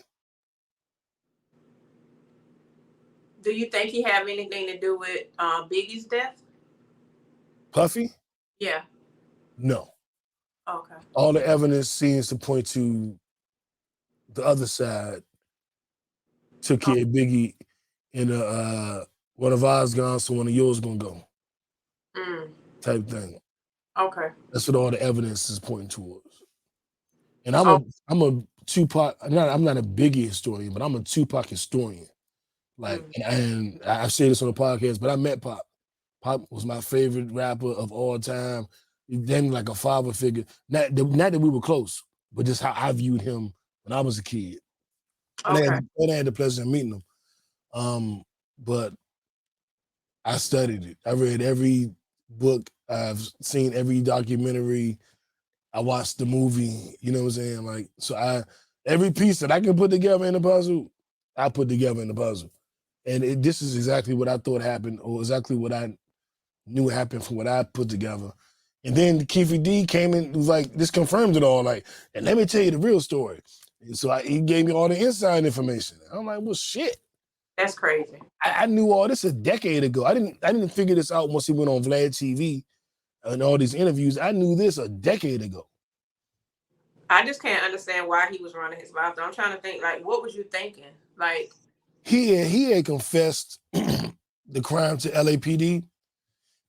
Speaker 5: Do you think he had anything to do with Biggie's death?
Speaker 4: Puffy?
Speaker 5: Yeah.
Speaker 4: No.
Speaker 5: Okay.
Speaker 4: All the evidence seems to point to the other side took care of Biggie, and one of ours gone, so one of yours gonna go. Type thing.
Speaker 5: Okay.
Speaker 4: That's what all the evidence is pointing towards. And
Speaker 5: Oh.
Speaker 4: I'm a Tupac. I'm not a Biggie historian, but I'm a Tupac historian. Like, and I've said this on the podcast, but I met Pop. Pop was my favorite rapper of all time. Then like a father figure. Not that we were close, but just how I viewed him when I was a kid. And
Speaker 5: Okay.
Speaker 4: I had the pleasure of meeting him. But I studied it. I read every book. I've seen every documentary. I watched the movie. You know what I'm saying? Like, so every piece that I can put together in the puzzle, I put together in the puzzle. And this is exactly what I thought happened, or exactly what I knew happened from what I put together. And then Keefe D came in, was like, this confirms it all. Like, and let me tell you the real story. And so he gave me all the inside information. I'm like, well, shit.
Speaker 5: That's crazy.
Speaker 4: I knew all this a decade ago. I didn't figure this out once he went on Vlad TV and all these interviews. I knew this a decade ago.
Speaker 5: I just can't understand why he was running his mouth. I'm trying to think, like, what was you thinking? Like,
Speaker 4: he had confessed the crime to LAPD,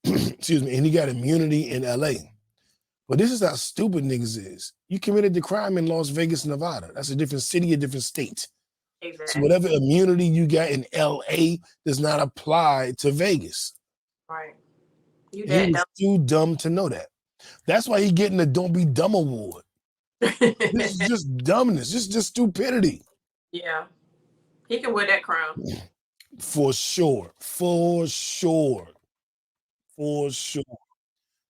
Speaker 4: excuse me, and he got immunity in LA. But this is how stupid niggas is. You committed the crime in Las Vegas, Nevada. That's a different city, a different state.
Speaker 5: exactly.
Speaker 4: So whatever immunity you got in LA does not apply to Vegas.
Speaker 5: Right. You
Speaker 4: He
Speaker 5: that
Speaker 4: was too dumb to know that. That's why he getting the Don't Be Dumb award. This is just dumbness. This is just stupidity.
Speaker 5: Yeah. He can wear that crown.
Speaker 4: For sure. For sure. For sure.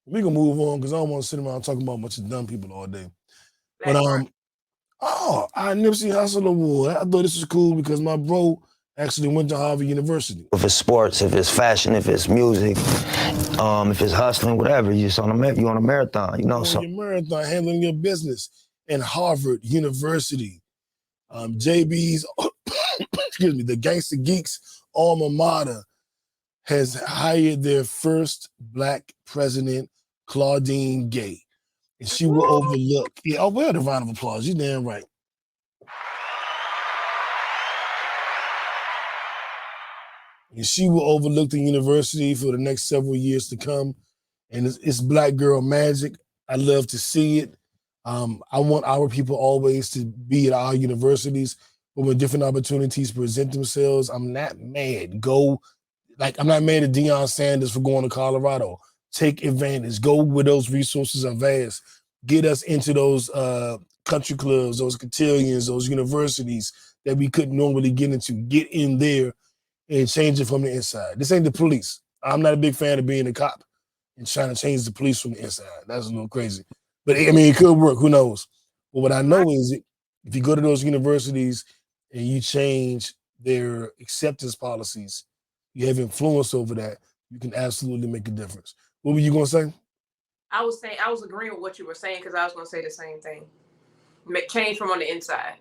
Speaker 4: We can move on because I don't want to sit around talking about a bunch of dumb people all day.
Speaker 5: That's
Speaker 4: But
Speaker 5: right.
Speaker 4: our Nipsey Hussle Award. I thought this was cool because my bro actually went to Harvard University.
Speaker 8: If it's sports, if it's fashion, if it's music, if it's hustling, whatever, you're on a marathon, you know. So
Speaker 4: Your marathon, handling your business in Harvard University. JB's, excuse me, the Gangsta Geeks alma mater has hired their first Black president, Claudine Gay. And she will overlook. Yeah, oh, well, the round of applause. You're damn right. And she will overlook the university for the next several years to come. And it's Black girl magic. I love to see it. I want our people always to be at our universities, but when different opportunities present themselves, I'm not mad. I'm not mad at Deion Sanders for going to Colorado. Take advantage. Go where those resources are vast. Get us into those country clubs, those cotillions, those universities that we couldn't normally get into. Get in there and change it from the inside. This ain't the police. I'm not a big fan of being a cop and trying to change the police from the inside. That's a little crazy. But I mean, it could work. Who knows? But what I know is if you go to those universities and you change their acceptance policies, you have influence over that, you can absolutely make a difference. What were you going to say?
Speaker 5: I was agreeing with what you were saying because I was going to say the same thing. Change from on the inside.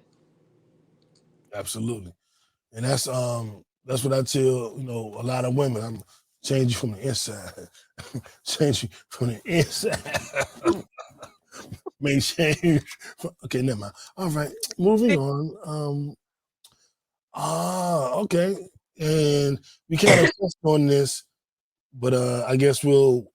Speaker 4: Absolutely. And that's what I tell, a lot of women. I'm changing from the inside. Changing from the inside. May change. Okay, never mind. All right, moving on. Okay. And we kind of touched on this, but I guess we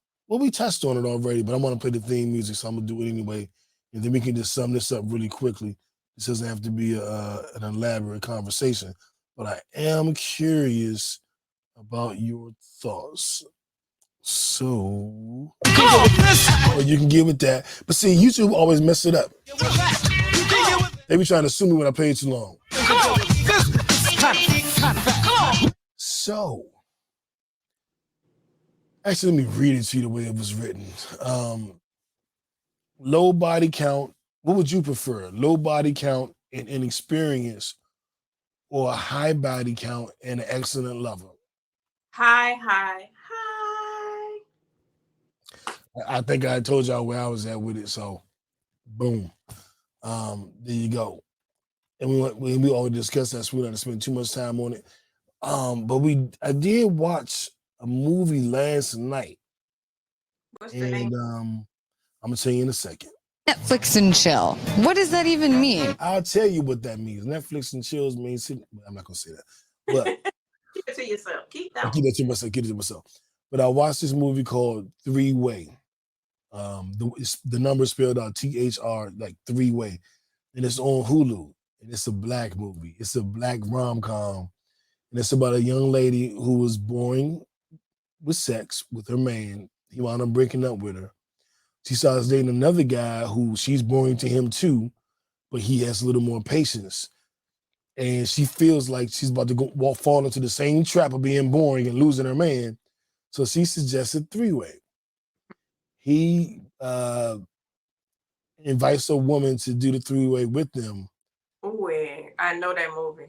Speaker 4: touched on it already, but I want to play the theme music, so I'm gonna do it anyway. And then we can just sum this up really quickly. This doesn't have to be an elaborate conversation, but I am curious about your thoughts. So, you can get with that. But see, YouTube always mess it up. They be trying to sue me when I play too long. So, actually, let me read it to you the way it was written. Low body count. What would you prefer? Low body count and inexperience, or a high body count and an excellent lover?
Speaker 5: High.
Speaker 4: I think I told y'all where I was at with it, so boom. There you go. And we already discussed that, so we don't have to spend too much time on it. But I did watch a movie last night.
Speaker 5: What's the name?
Speaker 4: I'm gonna tell you in a second.
Speaker 9: Netflix and chill. What does that even mean?
Speaker 4: I'll tell you what that means. Netflix and chills means I'm not gonna say that. But
Speaker 5: keep it to yourself. Keep that.
Speaker 4: Keep it to myself. But I watched this movie called 3 Way. The number spelled out THR, like three-way, and it's on Hulu. And it's a black movie. It's a black rom-com, and it's about a young lady who was boring with sex with her man. He wound up breaking up with her. She starts dating another guy who she's boring to him too, but he has a little more patience. And she feels like she's about to fall into the same trap of being boring and losing her man. So she suggested three-way. He invites a woman to do the three-way with them.
Speaker 5: Oh, I know that movie.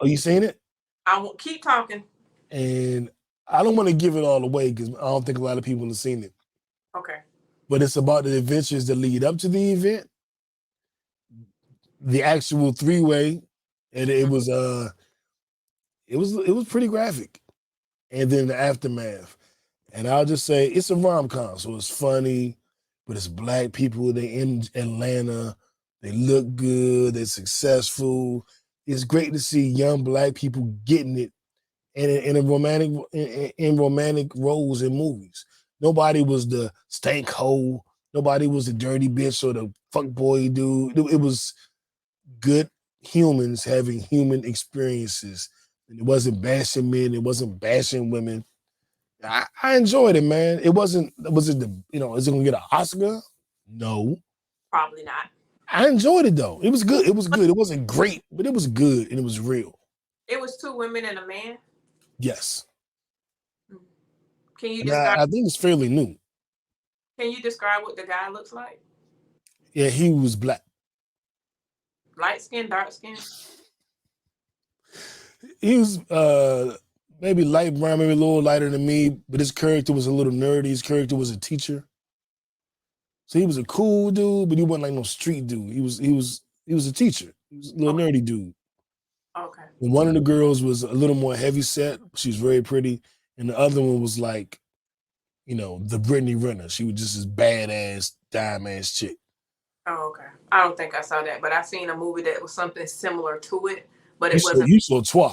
Speaker 4: Oh, you seen it?
Speaker 5: I won't keep talking.
Speaker 4: And I don't want to give it all away because I don't think a lot of people have seen it.
Speaker 5: Okay.
Speaker 4: But it's about the adventures that lead up to the event, the actual three-way, and it was pretty graphic. And then the aftermath. And I'll just say it's a rom-com, so it's funny, but it's black people. They in Atlanta. They look good. They're successful. It's great to see young black people getting it in romantic roles in movies. Nobody was the stank hoe. Nobody was the dirty bitch or the fuck boy dude. It was good humans having human experiences. And it wasn't bashing men. It wasn't bashing women. I enjoyed it, man. Was it is it gonna get an Oscar? No.
Speaker 5: Probably not.
Speaker 4: I enjoyed it though. It was good. It was good. It wasn't great, but it was good and it was real.
Speaker 5: It was two women and a man.
Speaker 4: Yes.
Speaker 5: Can you
Speaker 4: describe? I think it's fairly new.
Speaker 5: Can you describe what the guy looks like?
Speaker 4: Yeah, he was black.
Speaker 5: Light skin, dark skin?
Speaker 4: He was maybe light brown, maybe a little lighter than me, but his character was a little nerdy. His character was a teacher. So he was a cool dude, but he wasn't like no street dude. He was a teacher. He was a little nerdy dude.
Speaker 5: Okay.
Speaker 4: And one of the girls was a little more heavy set. She was very pretty. And the other one was like, the Brittany Renner. She was just this badass, dime ass chick.
Speaker 5: Oh, okay. I don't think I saw that, but I seen a movie that was something similar to it, but it wasn't.
Speaker 4: You saw Toi.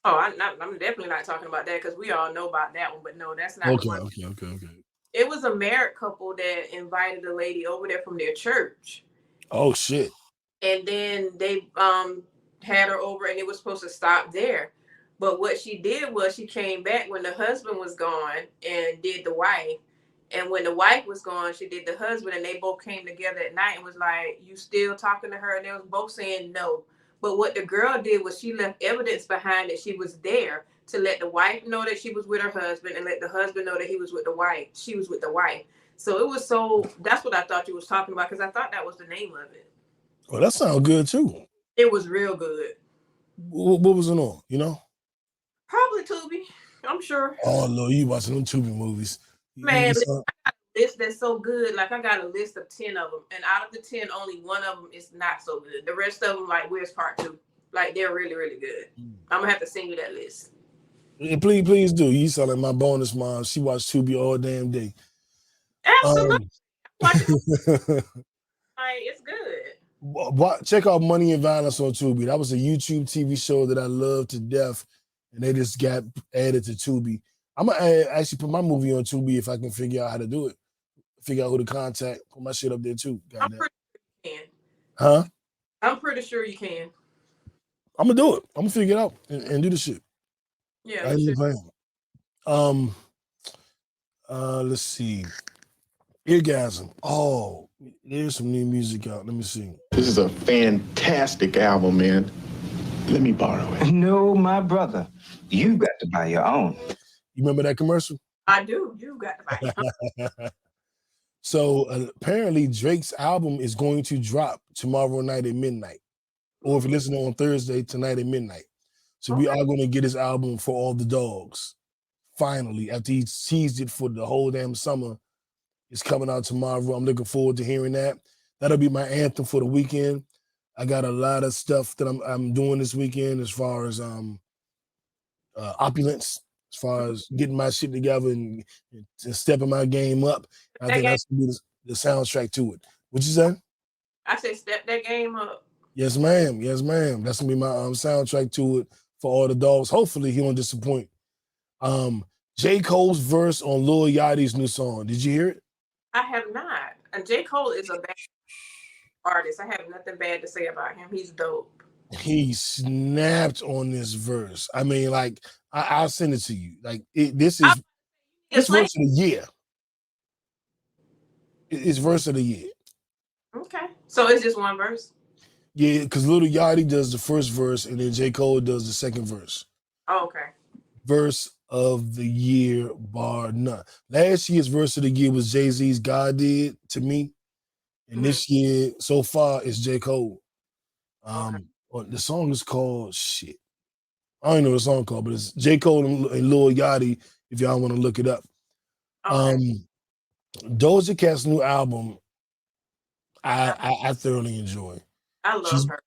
Speaker 5: Oh, I'm definitely not talking about that because we all know about that one, but no, that's not the one.
Speaker 4: Okay.
Speaker 5: It was a married couple that invited a lady over there from their church.
Speaker 4: Oh, shit.
Speaker 5: And then they had her over and it was supposed to stop there. But what she did was she came back when the husband was gone and did the wife. And when the wife was gone, she did the husband, and they both came together at night and was like, "You still talking to her?" And they was both saying no. But what the girl did was she left evidence behind that she was there to let the wife know that she was with her husband and let the husband know that he was with the wife. She was with the wife. So that's what I thought you was talking about because I thought that was the name of it.
Speaker 4: Well, that sounds good too.
Speaker 5: It was real good.
Speaker 4: What was it on,
Speaker 5: Probably Tubi, I'm sure.
Speaker 4: Oh, Lord, you watching them Tubi movies.
Speaker 5: Man, I got a list that's so good. Like, I got a list of 10 of them. And out of the 10, only one of them is not so good. The rest of them, like, where's part 2? Like, they're really, really good. I'm going to have to send you that list.
Speaker 4: Yeah, please do. You sound like my bonus mom. She watched Tubi all damn day.
Speaker 5: Absolutely. It's good.
Speaker 4: Check out Money and Violence on Tubi. That was a YouTube TV show that I love to death. And they just got added to Tubi. I'm going to actually put my movie on Tubi if I can figure out how to do it. Figure out who to contact. Put my shit up there too.
Speaker 5: I'm pretty sure you can.
Speaker 4: Huh?
Speaker 5: I'm pretty sure you can.
Speaker 4: I'm going to do it. I'm going to figure it out and do the shit.
Speaker 5: Yeah.
Speaker 4: Let's see. Eargasm. Oh, there's some new music out. Let me see.
Speaker 7: This is a fantastic album, man. Let me borrow it.
Speaker 10: No, my brother. You got to buy your own.
Speaker 4: You remember that commercial?
Speaker 5: I do. You got to buy your own.
Speaker 4: So apparently Drake's album is going to drop tomorrow night at midnight. Or if you listen on Thursday, tonight at midnight. So we are going to get his album For All the Dogs. Finally, after he teased it for the whole damn summer. It's coming out tomorrow. I'm looking forward to hearing that. That'll be my anthem for the weekend. I got a lot of stuff that I'm doing this weekend as far as opulence, as far as getting my shit together and stepping my game up. I think that's gonna be the soundtrack to it. What you say?
Speaker 5: I said step that game up.
Speaker 4: Yes, ma'am. Yes, ma'am. That's gonna be my soundtrack to it For All the Dogs. Hopefully he won't disappoint. J. Cole's verse on Lil Yachty's new song. Did you hear it?
Speaker 5: I have not. And J. Cole is a bad artist. I have nothing bad to say about him. He's dope.
Speaker 4: He snapped on this verse. I mean, like, I'll send it to you. Like, this is this verse of the year. It's verse of the year.
Speaker 5: Okay. So it's just one verse?
Speaker 4: Yeah, because Lil Yachty does the first verse and then J. Cole does the second verse.
Speaker 5: Oh, okay.
Speaker 4: Verse of the year, bar none. Last year's verse of the year was Jay-Z's God Did to me. And this year, so far, it's J. Cole. The song is called shit. I don't know what the song called, but it's J. Cole and Lil Yachty, if y'all want to look it up. Doja Cat's new album, I thoroughly enjoy.
Speaker 5: I love her.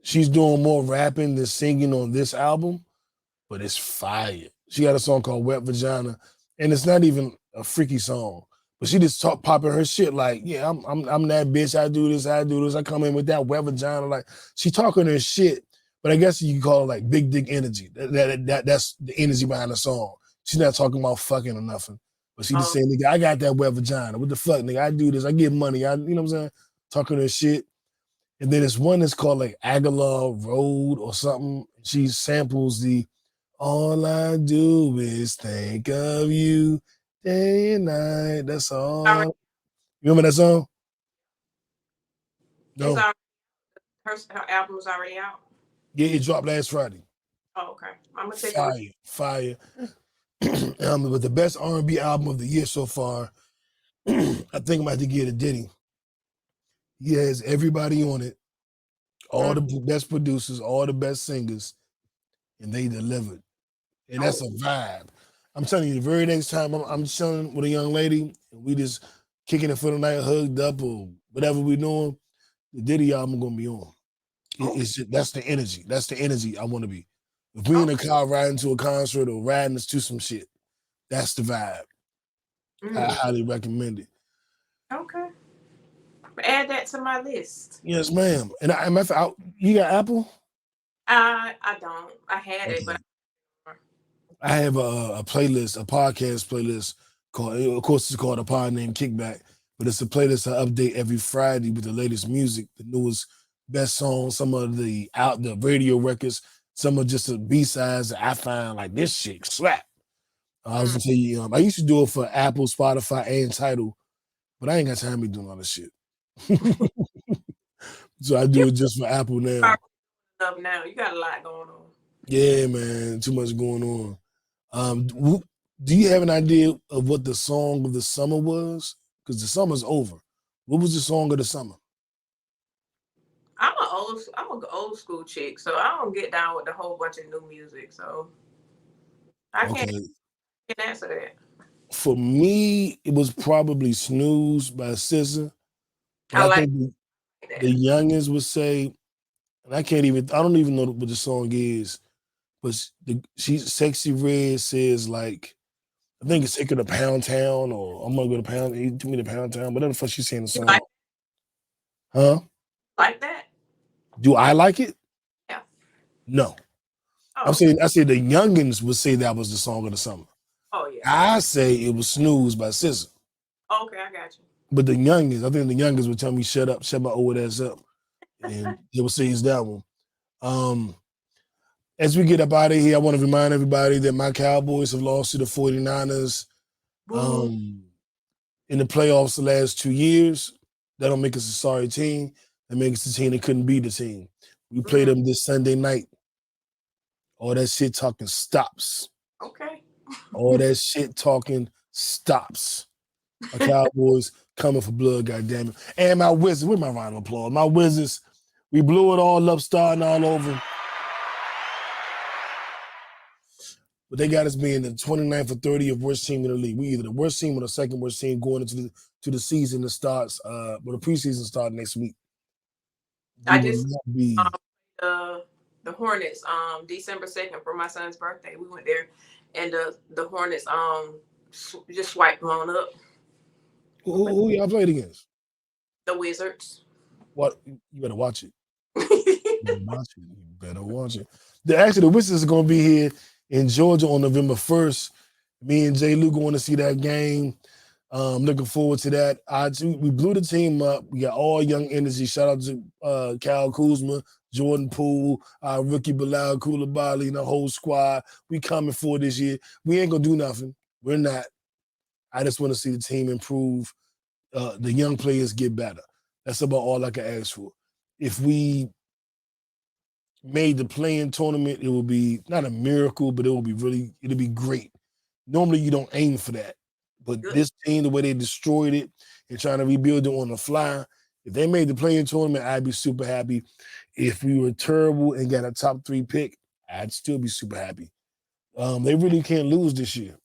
Speaker 4: She's doing more rapping than singing on this album, but it's fire. She got a song called Wet Vagina, and it's not even a freaky song. But she just popping her shit like, yeah, I'm that bitch. I do this. I come in with that wet vagina. Like, she talking her shit, but I guess you can call it like big dick energy. That's the energy behind the song. She's not talking about fucking or nothing, but she just saying, nigga, I got that wet vagina. What the fuck, nigga? I do this. I get money. You know what I'm saying? Talking her shit. And then there's one that's called like Aguilar Road or something. She samples the all I do is think of you day and night. That's all. You remember that song? No.
Speaker 5: Her album was already out?
Speaker 4: Yeah, it dropped last Friday.
Speaker 5: Oh, okay. I'm gonna take
Speaker 4: fire. But the best R&B album of the year so far, I think I'm about to give it to Diddy. He has everybody on it, all the best producers, all the best singers, and they delivered. And that's a vibe. I'm telling you, the very next time I'm chilling with a young lady, and we just kicking it for the night, hugged up or whatever we doing, the Diddy album gonna be on. That's the energy. That's the energy I want to be. If we in a car riding to a concert or riding us to some shit, that's the vibe. I highly recommend it.
Speaker 5: Okay. Add that to my list.
Speaker 4: Yes, ma'am. And you got Apple?
Speaker 5: I don't. I had it, but
Speaker 4: I have a playlist, a podcast playlist called, of course, it's called a Pod Named Kickback, but it's a playlist I update every Friday with the latest music, the newest best songs, some of the radio records, some of just the B-sides that I find like this shit slap. I was gonna tell you, I used to do it for Apple, Spotify, and Tidal, but I ain't got time to be doing all this shit. So I do it just for Apple now.
Speaker 5: Now you got a lot going on.
Speaker 4: Yeah, man, too much going on. Do you have an idea of what the song of the summer was? Because the summer's over. What was the song of the summer?
Speaker 5: I'm an old school chick, so I don't get down with a whole bunch of new music. So I can't answer that.
Speaker 4: For me, it was probably Snooze by SZA. I think the youngins would say, and I don't even know what the song is, but Sexy Red says like, I think it's Take Her to Pound Town or I'm gonna go to Pound, he took me to Pound Town, whatever the fuck she's saying the song. Huh?
Speaker 5: Like that?
Speaker 4: Do I like it?
Speaker 5: Yeah.
Speaker 4: No.
Speaker 5: Oh.
Speaker 4: I say the youngins would say that was the song of the summer.
Speaker 5: Oh yeah.
Speaker 4: I say it was Snooze by SZA.
Speaker 5: Okay, I got you.
Speaker 4: But the youngins, I think the youngins would tell me shut up, shut my old ass up. And they would say it's that one. As we get up out of here, I want to remind everybody that my Cowboys have lost to the 49ers in the playoffs the last 2 years. That don't make us a sorry team. That makes us a team that couldn't be the team. We played them this Sunday night. All that shit talking stops.
Speaker 5: Okay.
Speaker 4: All that shit talking stops. My Cowboys coming for blood, goddammit. And my Wizards, where's my round of applause? My Wizards, we blew it all up, starting all over. But they got us being the 29th or 30th worst team in the league. We either the worst team or the second worst team going into the season that starts, the preseason starts next week.
Speaker 5: I just the Hornets December 2nd for my son's birthday. We went there and the Hornets just swiped on up.
Speaker 4: Who y'all played against?
Speaker 5: The Wizards.
Speaker 4: What? You better watch it. You better watch it. Actually, the Wizards are going to be here in Georgia on November 1st. Me and Jay Lou going to see that game. Looking forward to that. We blew the team up. We got all young energy. Shout out to Kyle Kuzma, Jordan Poole, rookie Bilal Koulibaly, and the whole squad. We coming for this year. We ain't gonna do nothing. We're not. I just want to see the team improve. The young players get better. That's about all I can ask for. If we made the playing tournament, it would be not a miracle, but it'll be great. Normally you don't aim for that. But this team, the way they destroyed it and trying to rebuild it on the fly, if they made the playing tournament, I'd be super happy. If we were terrible and got a top 3 pick, I'd still be super happy. They really can't lose this year.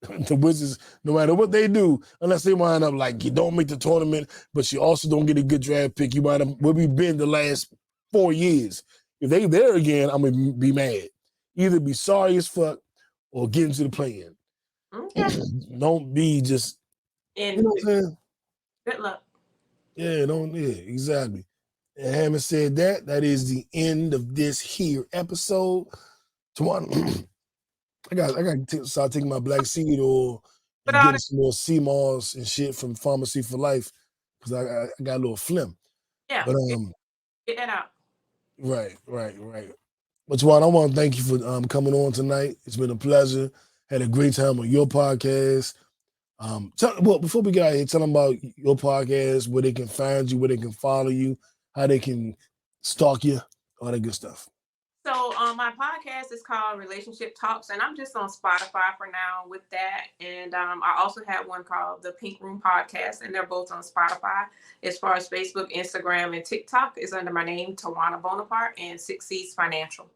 Speaker 4: The Wizards, no matter what they do, unless they wind up like you don't make the tournament, but you also don't get a good draft pick, you wind up where we've been the last 4 years. If they there again, I'm gonna be mad. Either be sorry as fuck or get into the play-in.
Speaker 5: Okay.
Speaker 4: Don't be just,
Speaker 5: And
Speaker 4: you know what I'm saying?
Speaker 5: good luck.
Speaker 4: Yeah, exactly. And having said that, that is the end of this here episode. Towannia, I got to start taking my black seed oil and getting some more sea moss and shit from Pharmacy for Life because I got a little phlegm.
Speaker 5: Yeah.
Speaker 4: But
Speaker 5: get that out.
Speaker 4: Right. But Towannia, I want to thank you for coming on tonight. It's been a pleasure. Had a great time on your podcast. Before we get out here, tell them about your podcast, where they can find you, where they can follow you, how they can stalk you, all that good stuff.
Speaker 5: So my podcast is called Relationship Talks, and I'm just on Spotify for now with that. And I also have one called the Pink Room Podcast, and they're both on Spotify. As far as Facebook, Instagram, and TikTok is under my name, Towannia Bonaparte, and Six C's Financial.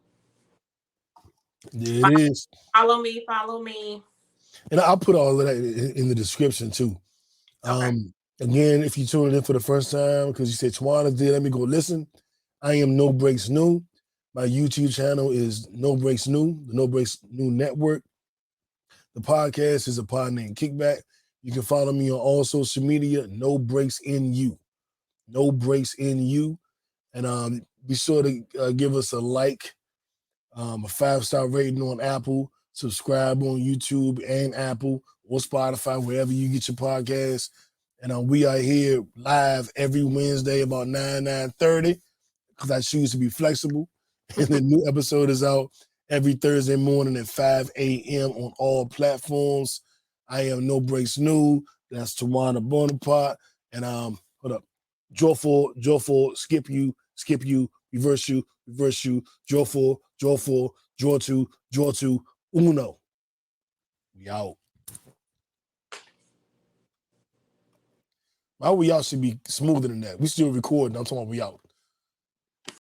Speaker 4: There it is.
Speaker 5: Follow me.
Speaker 4: And I'll put all of that in the description too.
Speaker 5: Okay.
Speaker 4: Again, if you tuned in for the first time because you said Towannia did, let me go listen. I am No Breaks New. My YouTube channel is No Breaks New, the No Breaks New Network. The podcast is a Pod Named Kickback. You can follow me on all social media, No Breaks in You. No Breaks in You. And be sure to give us a like, a 5-star rating on Apple, subscribe on YouTube and Apple or Spotify, wherever you get your podcasts. And we are here live every Wednesday about 9:30 because I choose to be flexible. And the new episode is out every Thursday morning at 5 a.m. on all platforms. I am No Breaks New. That's Towannia Bonaparte. And hold up. Draw four, skip you, reverse you, draw four, draw two, uno. We out. Why we out should be smoother than that. We still recording. I'm talking about we out.